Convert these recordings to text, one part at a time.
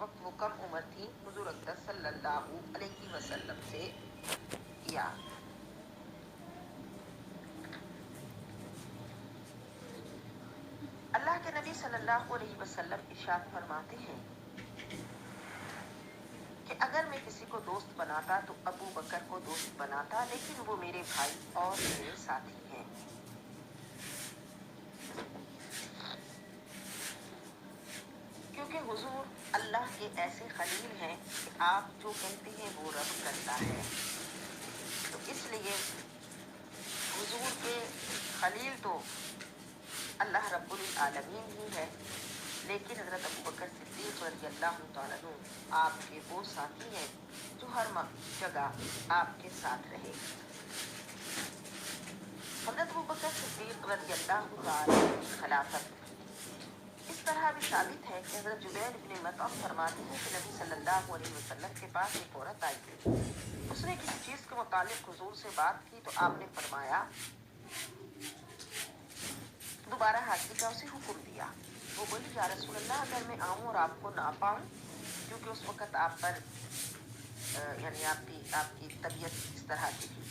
वक्त वो कम उम्र थी, हुजूर अकबर सल्लल्लाहु अलैहि वसल्लम से किया। अल्लाह के नबी सल्लल्लाहु अलैहि वसल्लम इरशाद फरमाते हैं कि अगर मैं किसी को दोस्त बनाता तो अबू बकर को दोस्त बनाता, लेकिन वो मेरे भाई और मेरे साथी हैं। क्योंकि हुजूर अल्लाह के ऐसे खलील हैं कि आप जो कहते हैं वो रब करता है, तो इसलिए हुजूर के खलील तो अल्लाह रब्बुल आलमीन ही है, लेकिन हज़रत अबू बकर सिद्दीक़ रज़ियल्लाहु तआला अन्हु आपके वो साथी हैं जो हर जगह आपके साथ रहे। हज़रत अबू बकर सिद्दीक़ रज़ियल्लाहु तआला की खिलाफत इस तरह भी साबित है कि हज़रत जुबैर इब्न मतअम फरमाते हैं कि नबी सल्लल्लाहु अलैहि वसल्लम के पास एक औरत आई थी। उसने किसी चीज़ के मुतालिक हुजूर से बात की तो आपने फरमाया, दोबारा हाजिर का उसे हुक्म दिया। वो बोली, या रसूल अल्लाह, अगर मैं आऊँ और आपको ना पाऊँ, क्योंकि उस वक़्त आप पर यानी आपकी तबीयत इस तरह की थी।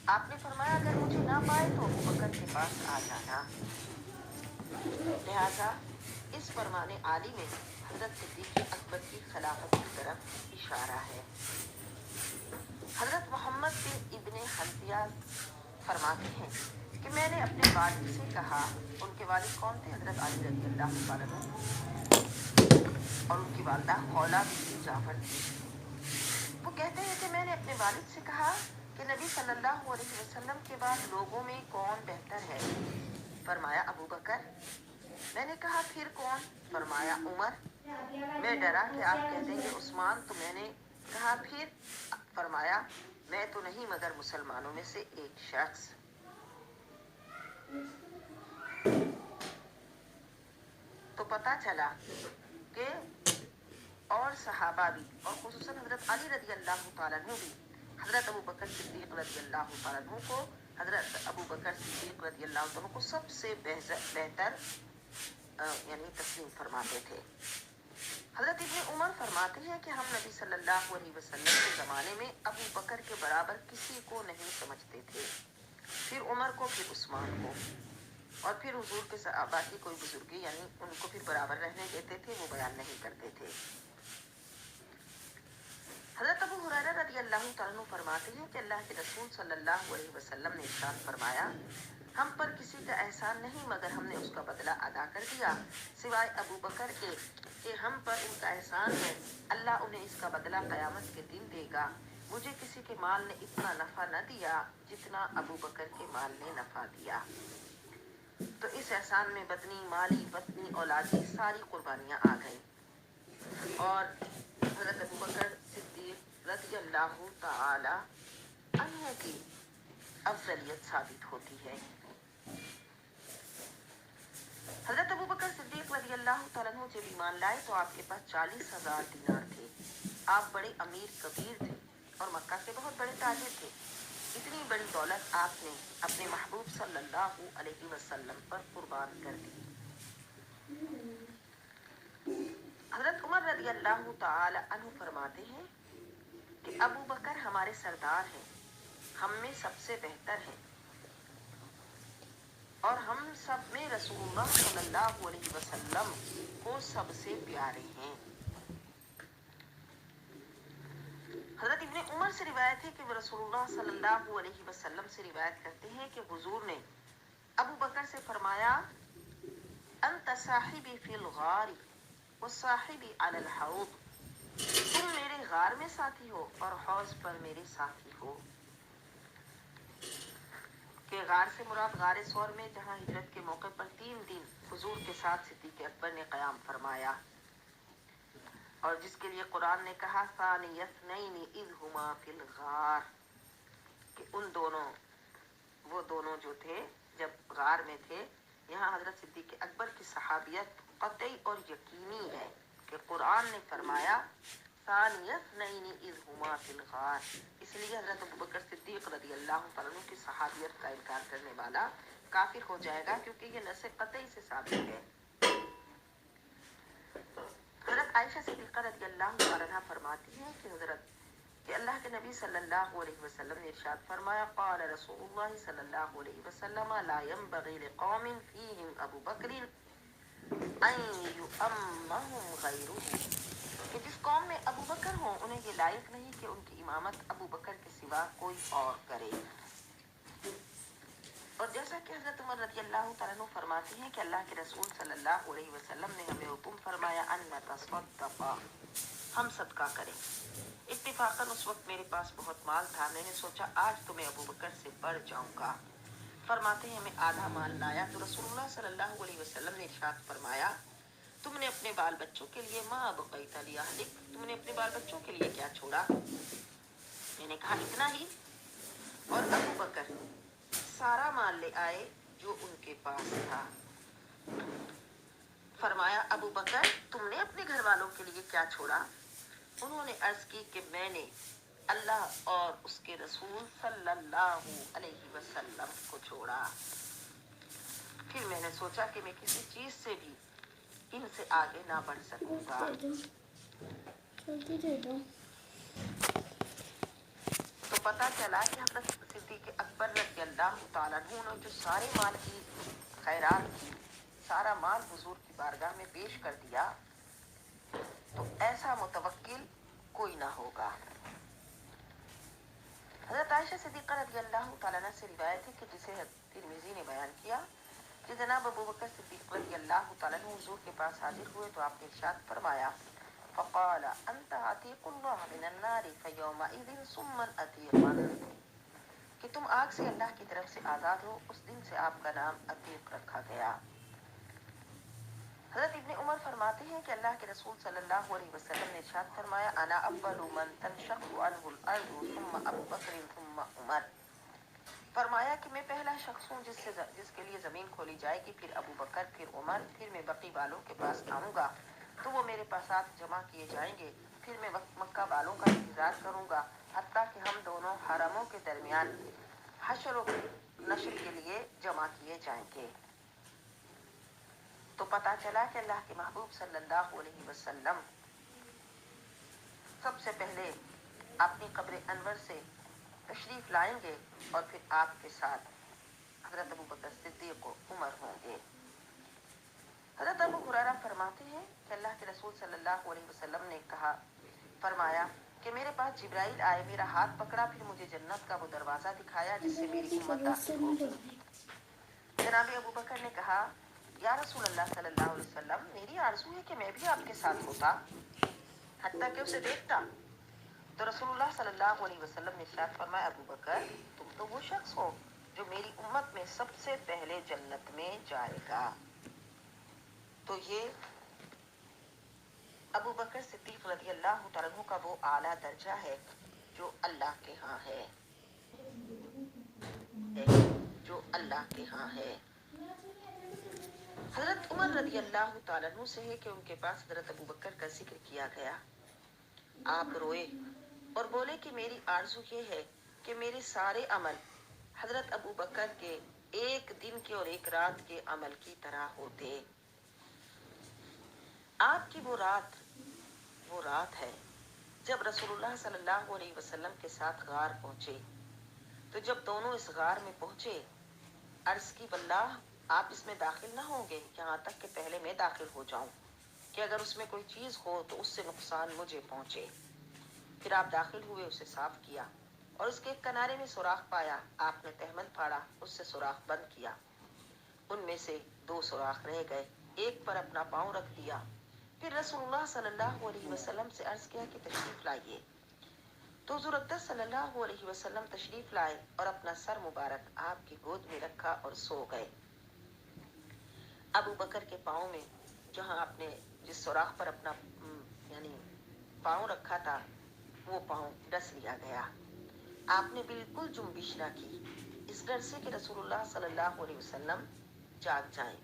आपने फरमाया, अगर मुझे ना पाए तो अबू बकर के पास आ जाना। लिहाजा इस फरमाने आली में हज़रत सिद्दीक़ अकबर की खिलाफत की तरफ इशारा है। हज़रत मोहम्मद बिन इब्न हनफिया फरमाते हैं कि मैंने अपने वालिद से कहा, उनके वालिद कौन थे? हज़रत अली रज़ियल्लाहु तआला अन्हु और उनकी वालिदा खौला बिन जाफर थी। वो कहते हैं कि मैंने अपने वालिद से कहा कि नबी सल्लल्लाहु अलैहि वसल्लम के बाद लोगों में कौन बेहतर है? फरमाया, अबू बकर। मैंने कहा, फिर कौन? फरमाया, उमर। मैं डरा कि आप कह देंगे उस्मान, तो मैंने कहा, फिर? फरमाया, मैं तो नहीं मगर मुसलमानों में से एक शख्स। तो पता चला कि और सहाबा भी, और खुसूसन हज़रत अली रज़ियल्लाहु तआला अन्हु भी हज़रत अबू बकर सिद्दीक़ रज़ियल्लाहु तआला अन्हु को हज़रत अबू बकर सिद्दीक़ रज़ियल्लाहु तआला को सबसे बेहतर यानी तस्लीम फरमाते थे। हज़रत इब्न उमर फरमाते हैं कि हम नबी सल्लल्लाहु अलैहि वसल्लम के ज़माने में अबू बकर के बराबर किसी को नहीं समझते थे, फिर उमर को, फिर उस्मान को, और फिर हुजूर के सहाबा की कोई बुजुर्गी यानी उनको फिर बराबर रहने देते थे, वो बयान नहीं करते थे। हज़रत अबू हुरैरा रज़ियल्लाहु तआला अन्हु फरमाते हैं कि अल्लाह के रसूल सल्लल्लाहु अलैहि वसल्लम ने इरशाद फरमाया, हम पर किसी का एहसान नहीं मगर हमने उसका बदला अदा कर दिया, सिवाय अबू बकर के कि हम पर उनका एहसान है, अल्लाह उन्हें इसका बदला क़यामत के दिन देगा। मुझे किसी के माल ने इतना नफ़ा न दिया जितना अबू बकर के माल ने नफ़ा दिया। तो इस एहसान में बदनी, माली, वतनी, औलादी सारी कुर्बानियाँ आ गई और हज़रत अबू बकर सिद्दीक़ रज़ियल्लाहु तआला अन्हु की अफजलियत साबित होती है। हज़रत अबू बकर सिद्दीक़ रज़ियल्लाहु तआला अन्हु जब ईमान लाए तो आपके पास 40,000 दिनार थे। आप बड़े अमीर कबीर थे और मक्का के बहुत बड़े ताजिर थे। इतनी बड़ी दौलत आपने अपने महबूब सल्लल्लाहु अलैहि वसल्लम पर कुर्बान कर दी। हज़रत उमर रज़ियल्लाहु तआला अन्हु फरमाते हैं कि अबू बकर हमारे सरदार हैं, हम में सबसे बेहतर हैं और हम सब में रसूलुल्लाह सल्लल्लाहु अलैहि वसल्लम को सबसे प्यारे हैं। हज़रत इब्न उमर से रिवायत है कि वो रसूलुल्लाह सल्लल्लाहु अलैहि वसल्लम से रिवायत करते हैं कि हुजूर ने अबू बकर से फरमाया, अंत साहिबी फिल गारी व साहिबी अलल हौद, तुम मेरे गार में साथी हो और हौज पर मेरे साथी हो। के गार से मुराद गारे सौर में जहाँ हिजरत के मौके पर 3 दिन हुजूर के साथ सिद्दीक़ अकबर ने क़याम फरमाया और जिसके लिए कुरान ने कहा, सानियस्नैनि इज़ हुमा फिल गार, कि वो दोनों जो थे जब गार में थे। यहाँ हज़रत सिद्दीक़ अकबर की सहाबियत क़तई और यकीनी है कि कुरान ने फरमाया सानियस्नैनि इज़ हुमा फिल गार, इसलिए हज़रत अबू बकर सिद्दीक़ रज़ियल्लाहु तआला अन्हु की सहाबियत का इनकार करने वाला काफिर हो जाएगा, क्योंकि ये नसे क़तई से साबित है। हज़रत عائشہ صدیقہ رضی اللہ عنہا فرماتی ہیں کہ اللہ کے نبی صلی اللہ علیہ وسلم نے ارشاد فرمایا قال رسول اللہ صلی اللہ علیہ وسلم لا ينبغي لقوم فيهم ابو بکر ان یؤمهم غیرہ، کہ جس قوم میں ابو بکر ہوں انہیں یہ لائق نہیں کہ ان کی امامت ابو بکر کے سوا کوئی اور کرے۔ اور جیسا کہ حضرت عمر رضی اللہ تعالیٰ عنہ فرماتے ہیں کہ اللہ کے رسول صلی اللہ علیہ وسلم نے ہمیں حکم فرمایا ان نتصدق، ہم صدقہ کریں۔ اتفاقاً اس وقت میرے پاس بہت مال تھا، میں نے سوچا آج تو میں ابو بکر سے بڑھ جاؤں گا۔ فرماتے ہیں میں آدھا مال لایا تو رسول اللہ صلی اللہ علیہ وسلم نے ارشاد فرمایا تم نے اپنے بال بچوں کے لیے ما بقیت لاہلک، تم نے اپنے بال بچوں کے لیے کیا چھوڑا؟ میں نے کہا اتنا ہی، اور ابو بکر سارا مال لے آئے جو ان کے پاس تھا۔ فرمایا ابو بکر تم نے اپنے گھر والوں کے لیے کیا چھوڑا؟ انہوں نے عرض کی کہ میں نے اللہ اور اس کے رسول صلی اللہ علیہ وسلم کو چھوڑا۔ پھر میں نے سوچا کہ میں کسی چیز سے بھی ان سے آگے نہ بڑھ سکوں گا۔ تو پتہ چلا کہ حضرت صدیق اکبر رضی اللہ تعالیٰ عنہ نے جو سارے مال کی خیرات کی، سارا مال حضور کی بارگاہ میں پیش کر دیا، تو ایسا متوکل کوئی نہ ہوگا۔ حضرت عائشہ صدیقہ رضی اللہ تعالیٰ عنہ سے روایت ہے کہ جسے ترمذی نے بیان کیا کہ جناب ابو بکر صدیق رضی اللہ تعالیٰ عنہ حضور کے پاس حاضر ہوئے تو آپ نے ارشاد فرمایا فقال انت عتیق اللہ من النار فیومئذ ثم عتیقا، کہ تم آگ سے اللہ کی طرف سے آزاد ہو، اس دن سے آپ کا نام عتیق رکھا گیا۔ حضرت ابن عمر فرماتے ہیں کہ اللہ کے رسول صلی اللہ علیہ وسلم نے ارشاد فرمایا انا اول من تنشق عنہ الارض ثم ابو بکر ثم عمر، فرمایا کہ میں پہلا شخص ہوں جس کے لیے زمین کھولی جائے گی، پھر ابو بکر، پھر عمر، پھر میں بقی والوں کے پاس آؤں گا تو وہ میرے پاس جمع کیے جائیں گے، پھر میں مکہ والوں کا انتظار کروں گا حتیٰ کہ ہم دونوں حرموں کے درمیان حشر و نشر کے لیے جمع کیے جائیں گے۔ تو پتہ چلا کہ اللہ کے محبوب صلی اللہ علیہ وسلم سب سے پہلے اپنی قبر انور سے تشریف لائیں گے اور پھر آپ کے ساتھ حضرت ابو بکر صدیق و عمر ہوں گے۔ حضرت ابو ہریرہ فرماتے ہیں کہ اللہ کے رسول صلی اللہ علیہ وسلم نے فرمایا کہ میرے پاس جبرائیل آئے، میرا ہاتھ پکڑا، پھر مجھے جنت کا وہ دروازہ دکھایا جس سے میری امت داخل ہوگی۔ جناب ابو بکر نے کہا یا رسول اللہ صلی اللہ علیہ وسلم میری آرزو ہے کہ میں بھی آپ کے ساتھ ہوتا حتیٰ کہ اسے دیکھتا۔ تو رسول اللہ صلی اللہ علیہ وسلم نے ارشاد فرمایا ابو بکر تم تو وہ شخص ہو جو میری امت میں سب سے پہلے جنت میں جائے گا۔ تو یہ ابو بکر صدیق رضی اللہ تعالیٰ عنہ کا وہ اعلیٰ درجہ ہے جو اللہ کے ہاں ہے، جو اللہ کے ہاں ہے۔ حضرت عمر رضی اللہ تعالیٰ عنہ سے ہے کہ ان کے پاس حضرت ابو بکر کا ذکر کیا گیا، آپ روئے اور بولے کہ میری آرزو یہ ہے کہ میرے سارے عمل حضرت ابو بکر کے ایک دن کے اور ایک رات کے عمل کی طرح ہوتے۔ آپ کی وہ رات ہے جب رسول اللہ صلی اللہ علیہ وسلم کے ساتھ غار پہنچے، تو جب دونوں اس غار میں پہنچے عرض کی واللہ آپ اس میں داخل نہ ہوں گے یہاں تک کہ پہلے میں داخل ہو جاؤں کہ اگر اس میں کوئی چیز ہو تو اس سے نقصان مجھے پہنچے۔ پھر آپ داخل ہوئے، اسے صاف کیا اور اس کے ایک کنارے میں سوراخ پایا، آپ نے تہمد پھاڑا، اس سے سوراخ بند کیا، ان میں سے 2 سوراخ رہ گئے، ایک پر اپنا پاؤں رکھ دیا، پھر رسول اللہ صلی اللہ علیہ وسلم سے عرض کیا کہ تشریف لائیے، تو حضور اقدس صلی اللہ علیہ وسلم تشریف لائے اور اپنا سر مبارک آپ کی گود میں رکھا اور سو گئے۔ ابو بکر کے پاؤں میں جہاں آپ نے جس سوراخ پر اپنا پاؤں رکھا تھا وہ پاؤں ڈس لیا گیا۔ آپ نے بالکل جنبش نہ کی اس ڈر سے کہ رسول اللہ صلی اللہ علیہ وسلم جاگ جائیں۔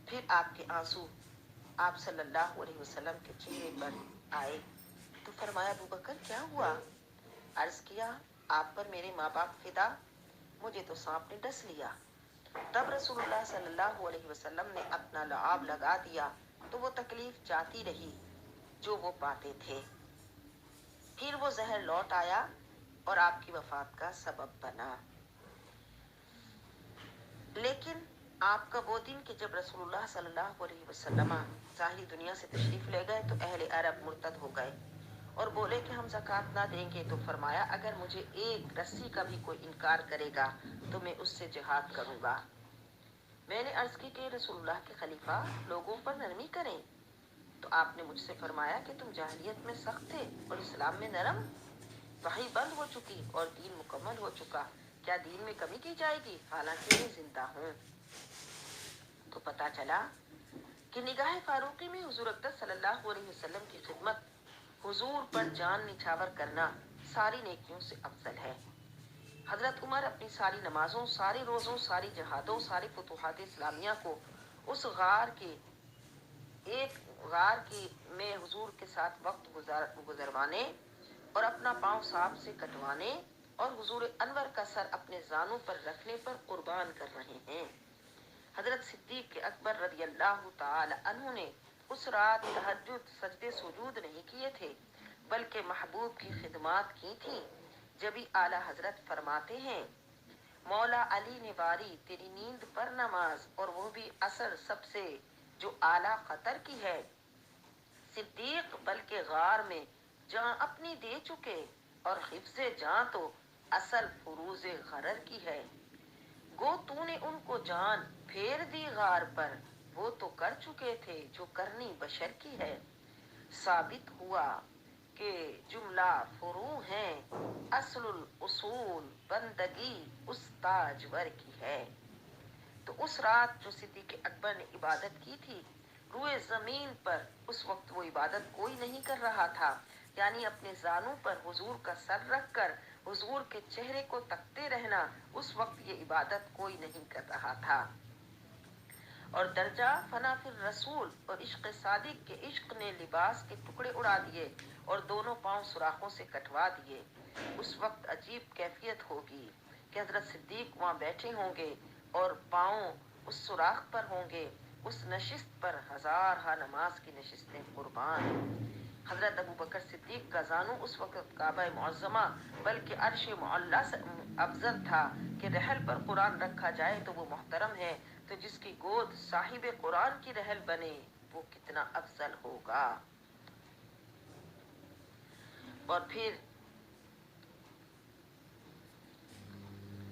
پھر آپ کے آنسو آپ صلی اللہ علیہ وسلم کے چہرے پر آئے تو فرمایا ابو بکر کیا ہوا؟ عرض کیا آپ پر میرے ماں باپ فدا، مجھے تو سانپ نے ڈس لیا۔ تب رسول اللہ صلی اللہ علیہ وسلم نے اپنا لعاب لگا دیا تو وہ تکلیف جاتی رہی जो वो पाते थे। फिर वो जहर लौट आया और आपकी वफात का सबब बना। लेकिन आपका वो दिन कि जब रसूलुल्लाह सल्लल्लाहु अलैहि वसल्लम ज़ाहिरी दुनिया से तशरीफ ले गए तो अहले अरब मुर्तद हो गए और बोले कि हम ज़कात ना देंगे। तो फरमाया, अगर मुझे एक रस्सी का भी कोई इनकार करेगा तो मैं उससे जिहाद करूंगा। मैंने अर्ज की कि रसूलुल्लाह के खलीफा, लोगों पर नरमी करें। तो आपने मुझसे फरमाया कि तुम जाहिलियत में सख्त थे और इस्लाम में नरम। वही बंद हो चुकी और दीन मुकम्मल हो चुका, क्या दीन में कमी की जाएगी हालांकि मैं जिंदा हूँ। तो पता चला कि निगाह फारूकी में हुजूर अक़दस सल्लल्लाहु अलैहि वसल्लम की खिदमत, हुजूर पर जान निछावर करना सारी नेकियों से अफजल है। हजरत उमर अपनी सारी नमाजों, सारे रोजों, सारी जहादों, सारी फुतूहात इस्लामिया को उस गार की में हुजूर के साथ वक्त गुजरवाने और अपना पांव सांप से कटवाने और हुजूर अनवर का सर अपने जानों पर रखने पर कुर्बान कर रहे हैं। हजरत सिद्दीक अकबर रदियल्लाहु ताला अन्हु ने उस रात तहज्जुद सजदे सुजूद नहीं किए थे, बल्कि महबूब की खिदमत की थी। जबी आला हजरत फरमाते हैं, मौला अली ने बारी तेरी नींद पर नमाज, और वो भी असर सबसे जो आला कतर की है। सिद्दीक बल्कि गार में जान अपनी दे चुके और हिफ्ज़े जान तो असल फुरूज़े गरर की है। गो तूने उनको जान फेर दी गार पर, वो तो कर चुके थे जो करनी बशर की है। साबित हुआ कि जुमला फुरू हैं, असलुल उसूल बंदगी उस ताजवर की है। तो उस रात जो सिद्दीक अकबर ने इबादत की थी, रुए जमीन पर उस वक्त वो इबादत कोई नहीं कर रहा था, यानी अपने जानों पर हुजूर का सर रखकर हुजूर के चेहरे को तकते रहना, उस वक्त ये इबादत कोई नहीं कर रहा था। और दर्जा फना फिर रसूल और इश्क सादिक के इश्क ने लिबास के टुकड़े उड़ा दिए और दोनों पांव सुराखों से कटवा दिए। उस वक्त अजीब कैफियत होगी कि हजरत सिद्दीक वहां बैठे होंगे और पांव उस सुराख पर होंगे, उस नशिस्त पर हजार हा नमाज की नशिस्तें कुर्बान। हजरत अबू बकर सिद्दीक का जानू उस वक्त काबा मुअज़्ज़मा बल्कि अर्श मुअल्ला से अफजल था कि रहल पर कुरान रखा जाए तो वो मोहतरम है, तो जिसकी गोद साहिब कुरान की रहल बने वो कितना अफजल होगा। और फिर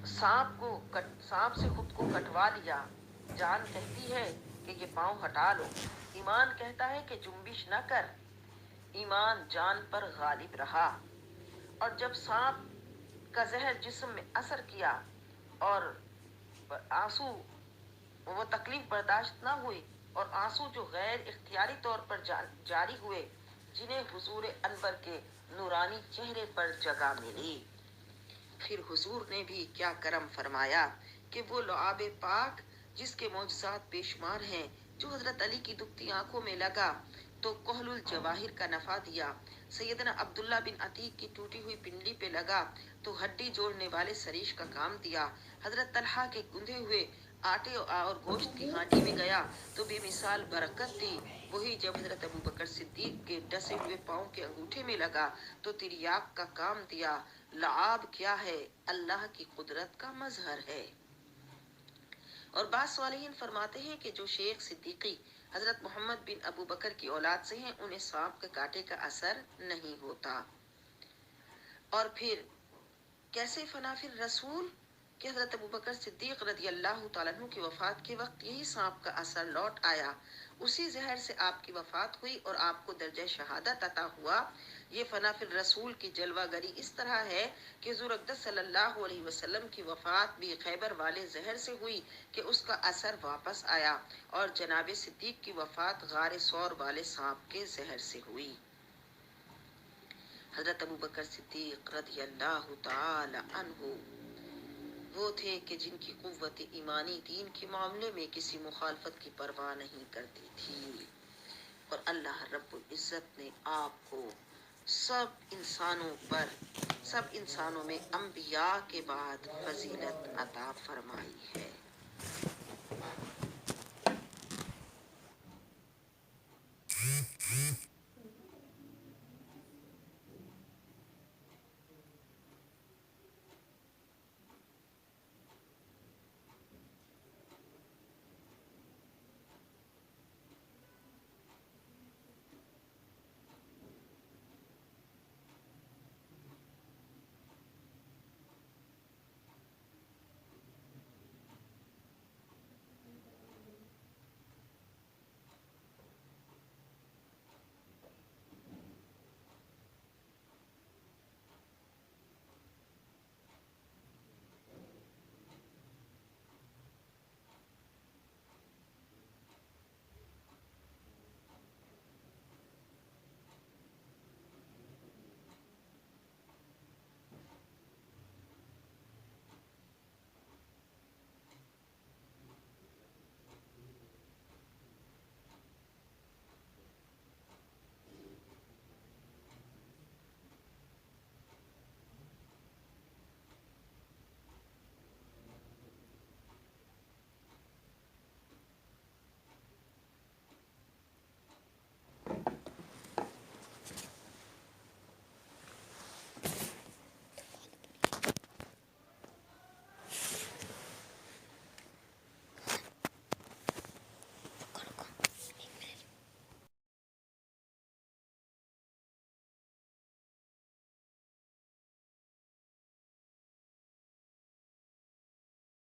सांप से खुद को कटवा लिया। जान कहती है कि ये पांव हटा लो, ईमान कहता है कि जुम्बिश न कर। ईमान जान पर गालिब रहा और जब सांप का जहर जिस्म में असर किया और आंसू, वो तकलीफ बर्दाश्त न हुई और आंसू जो गैर इख्तियारी तौर पर जारी हुए, जिन्हें हुजूर अनवर के नूरानी चेहरे पर जगह मिली। फिर हुजूर ने भी क्या करम फरमाया कि वो लुआब पाक जिसके मौजज़ात बेशुमार हैं, जो हजरत अली की दुखती आंखों में लगा तो कोहलुल जवाहिर का नफा दिया। सैयदना अब्दुल्ला बिन अतीक की टूटी हुई पिंडली पे लगा तो हड्डी जोड़ने वाले सरीश का काम दिया। हजरत तलहा के गुंधे हुए आटे और गोश्त की हांडी में गया तो बेमिसाल बरकत दी। वही जब हजरत अबू बकर सिद्दीक के डसे हुए पांव के अंगूठे में लगा तो तिरियाक का काम दिया। लाब क्या है, अल्लाह की कुदरत का मजहर है। और बाद सालिहीन फरमाते हैं कि जो शेख सिद्दीकी हजरत मोहम्मद बिन अबू बकर की औलाद से हैं, उन्हें सांप के कांटे का असर नहीं होता। और फिर कैसे फना फिर रसूल कि हजरत अबू बकर सिद्दीक रदियल्लाहु ताला अन्हु की वफात के वक्त यही सांप का असर लौट आया, उसी जहर से आपकी वफात हुई और आपको दर्जा शहादत अता हुआ। ये फना फिर रसूल की जलवागरी इस तरह है कि हुजूर अक़दस सल्लल्लाहु अलैहि वसल्लम की वफात भी खैबर वाले जहर से हुई कि उसका असर वापस आया, और जनाब सिद्दीक की वफात गारे सौर वाले सांप के जहर से हुई। हजरत अबू बकर सिद्दीक रदियल्लाहु ताला अन्हु वो थे कि जिनकी कुव्वत ईमानी दीन के मामले में किसी मुखालफत की परवाह नहीं करती थी, और अल्लाह रब्बुल इज्जत ने आपको सब इंसानों में अंबिया के बाद फजीलत अता फरमाई है।